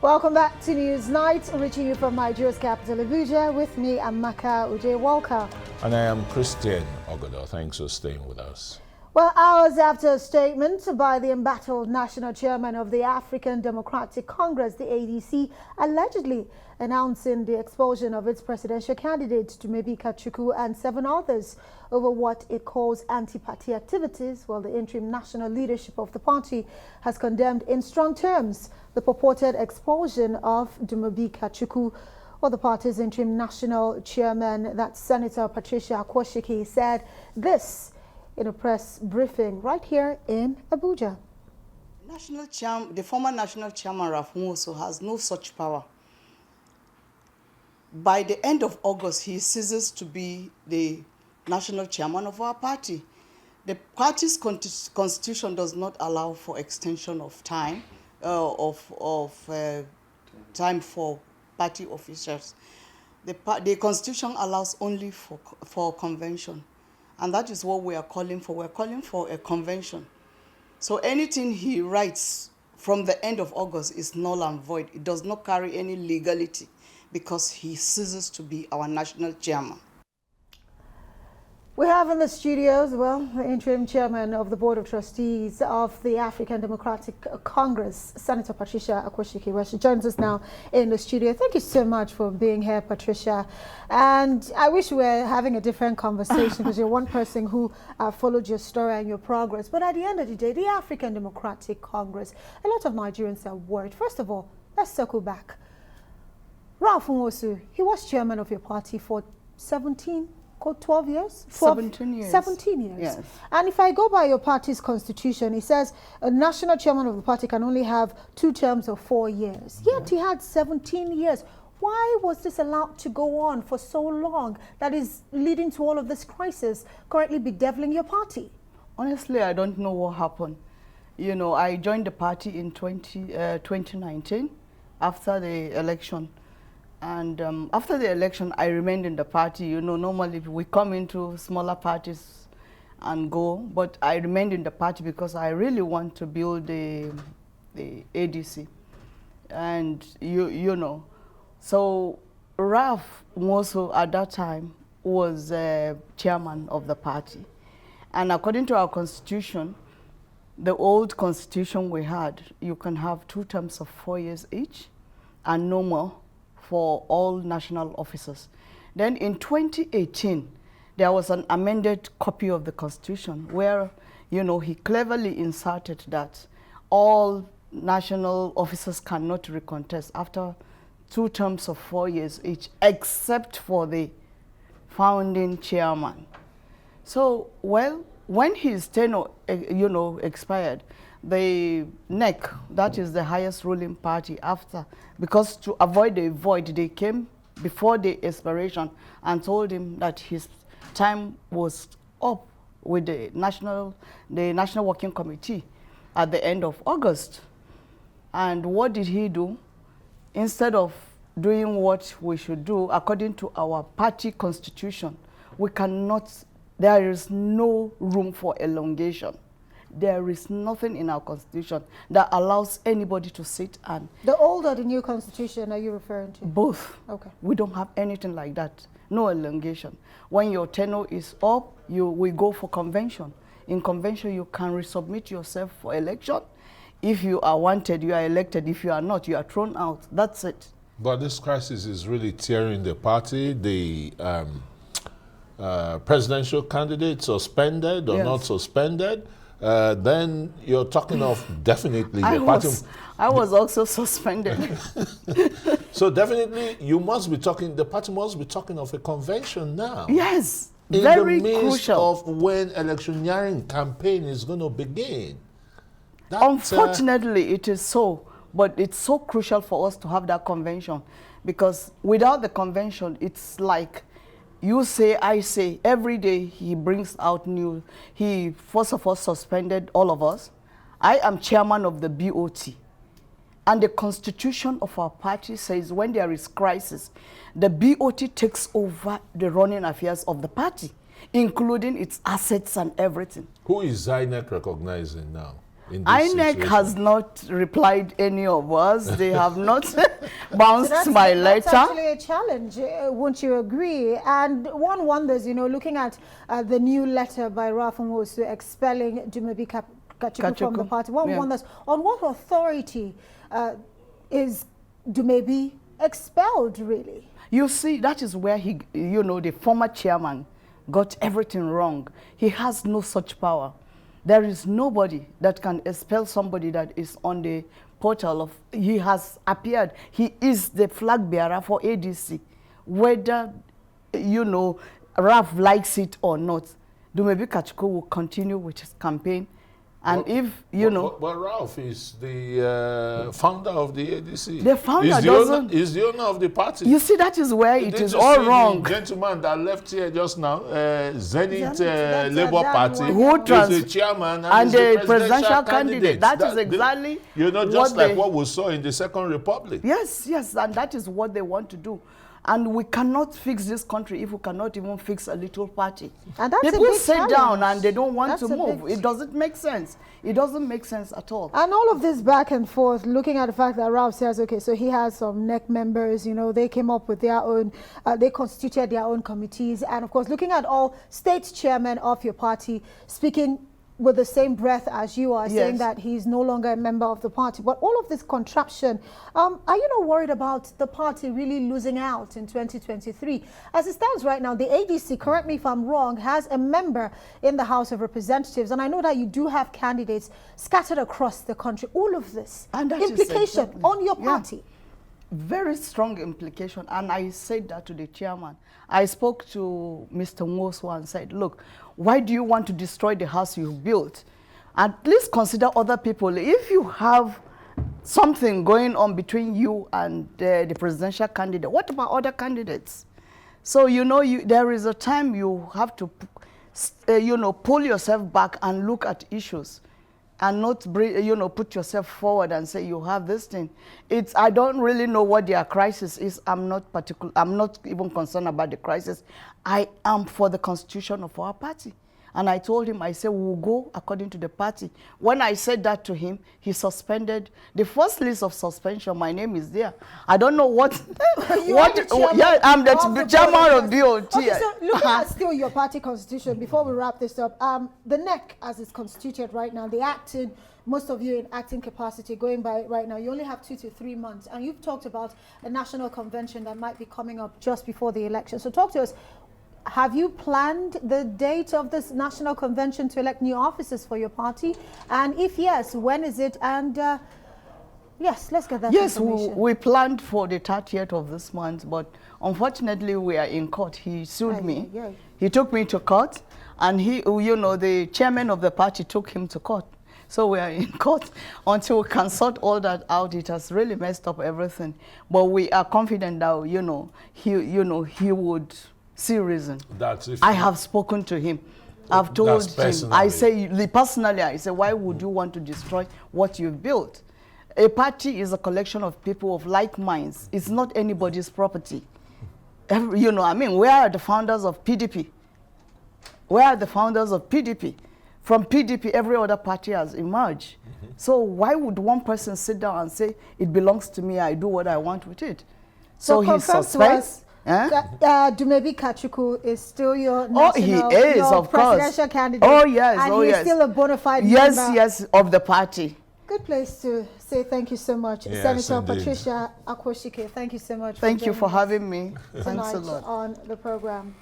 Welcome back to News Night, reaching you from Nigeria's capital, Abuja. With me, Amaka Ude Walker. And I am Christian Ogodo. Thanks for staying with us. Well, hours after a statement by the embattled national chairman of the African Democratic Congress, the ADC, allegedly announcing the expulsion of its presidential candidate, Dumebi Kachukwu, and 7 others over what it calls anti-party activities, well, the interim national leadership of the party has condemned in strong terms the purported expulsion of Dumebi Kachukwu. Well, the party's interim national chairman, that's Senator Patricia Akwashiki, said this in a press briefing right here in Abuja. The former national chairman, Ralph Nwosu, has no such power. By the end of August, he ceases to be the national chairman of our party. The party's constitution does not allow for extension of time, time for party officials. The constitution allows only for convention. And that is what we are calling for. We're calling for a convention. So anything he writes from the end of August is null and void. It does not carry any legality because he ceases to be our national chairman. We have in the studios, well, the interim chairman of the Board of Trustees of the African Democratic Congress, Senator Patricia Akwashiki, where she joins us now in the studio. Thank you so much for being here, Patricia. And I wish we were having a different conversation because you're one person who followed your story and your progress. But at the end of the day, the African Democratic Congress, a lot of Nigerians are worried. First of all, let's circle back. Ralph Nwosu, he was chairman of your party for 12 years? 17 years. 17 years. Yes. And if I go by your party's constitution, it says a national chairman of the party can only have 2 terms of 4 years. Yet he had 17 years. Why was this allowed to go on for so long that is leading to all of this crisis, currently bedeviling your party? Honestly, I don't know what happened. You know, I joined the party in 2019 after the election. And after the election, I remained in the party. You know, normally we come into smaller parties and go, but I remained in the party because I really want to build the ADC. And you know, so Ralph Nwosu at that time was chairman of the party. And according to our constitution, the old constitution we had, you can have 2 terms of 4 years each and no more for all national officers. Then in 2018, there was an amended copy of the Constitution where, you know, he cleverly inserted that all national officers cannot recontest after 2 terms of 4 years each, except for the founding chairman. So, well, when his tenure, you know, expired, the NEC, that is the highest ruling party after, because to avoid the void, they came before the expiration and told him that his time was up with the National Working Committee at the end of August. And what did he do? Instead of doing what we should do according to our party constitution, we cannot, there is no room for elongation. There is nothing in our constitution that allows anybody to sit and... The old or the new constitution are you referring to? Both. Okay. We don't have anything like that. No elongation. When your tenure is up, we go for convention. In convention, you can resubmit yourself for election. If you are wanted, you are elected. If you are not, you are thrown out. That's it. But this crisis is really tearing the party. The presidential candidate suspended or not suspended. Then you're talking of definitely your party. I was also suspended. So definitely you must be talking, the party must be talking of a convention now. Yes, very crucial. In the midst of when electioneering campaign is going to begin. Unfortunately, it is so, but it's so crucial for us to have that convention because without the convention, it's like you say, I say, every day he brings out news. He, first of all, suspended all of us. I am chairman of the BOT. And the constitution of our party says when there is crisis, the BOT takes over the running affairs of the party, including its assets and everything. Who is INEC recognizing now? in this INEC situation? has not replied any of us. They have not bounced my letter. That's actually a challenge, won't you agree? And one wonders, you know, looking at the new letter by Ralph Nwosu expelling Dumebi Kachuku from the party, one wonders on what authority is Dumebi expelled, really? You see, that is where he, you know, the former chairman got everything wrong. He has no such power. There is nobody that can expel somebody that is on the portal of, he has appeared. He is the flag bearer for ADC. Whether, you know, Ralph likes it or not, Dumebi Kachuku will continue with his campaign. And if, you know... But Ralph is the founder of the ADC. The founder He's the owner of the party. You see, that is where it is all wrong. The gentleman that left here just now, Zenith Labour Party, who is the chairman and the presidential candidate. That is exactly you know, just like what we saw in the Second Republic. Yes, yes, and that is what they want to do. And we cannot fix this country if we cannot even fix a little party. And that's people a big sit challenge. down and they don't want to move. It doesn't make sense. It doesn't make sense at all. And all of this back and forth, looking at the fact that Ralph says, okay, so he has some NEC members, you know, they came up with their own, they constituted their own committees. And of course, looking at all state chairmen of your party speaking with the same breath as you are, saying that he's no longer a member of the party. But all of this contraption, are you not worried about the party really losing out in 2023? As it stands right now, the ADC, correct me if I'm wrong, has a member in the House of Representatives. And I know that you do have candidates scattered across the country. All of this and that implication on your party. Very strong implication. And I said that to the chairman. I spoke to Mr. Nwosu and said, look, why do you want to destroy the house you built? At least consider other people. If you have something going on between you and the presidential candidate, what about other candidates? So, you know, there is a time you have to, you know, pull yourself back and look at issues and not, you know, put yourself forward and say you have this thing. I don't really know what their crisis is. I'm not even concerned about the crisis. I am for the constitution of our party. And I told him, I said, we will go according to the party. When I said that to him, he suspended. The first list of suspension, my name is there. I don't know what... I'm the chairman of BOT. Okay, so looking at still your party constitution, before we wrap this up, the NEC, as it's constituted right now, the acting, most of you in acting capacity going by right now, you only have 2 to 3 months. And you've talked about a national convention that might be coming up just before the election. So talk to us. Have you planned the date of this national convention to elect new officers for your party? And if yes, when is it? And yes, let's get that information. Yes, we planned for the 30th of this month, but unfortunately we are in court. He sued me. He took me to court, and he, you know, the chairman of the party took him to court. So we are in court until we can sort all that out. It has really messed up everything. But we are confident that, you know, he would see reason. I have spoken to him. I've told him. I say, personally, I say, why would you want to destroy what you've built? A party is a collection of people of like minds. It's not anybody's property. You know, I mean, where are the founders of PDP? Where are the founders of PDP? From PDP, every other party has emerged. So why would one person sit down and say, it belongs to me, I do what I want with it? So he suspects. Dumebi Kachuku is still your national, he is, of presidential course. candidate. Oh, yes. And he's still a bona fide member. Yes, of the party. Good place to say thank you so much. Yes, Senator indeed. Patricia Akwashiki, thank you so much. Thank you for having me. Thanks a lot on the program.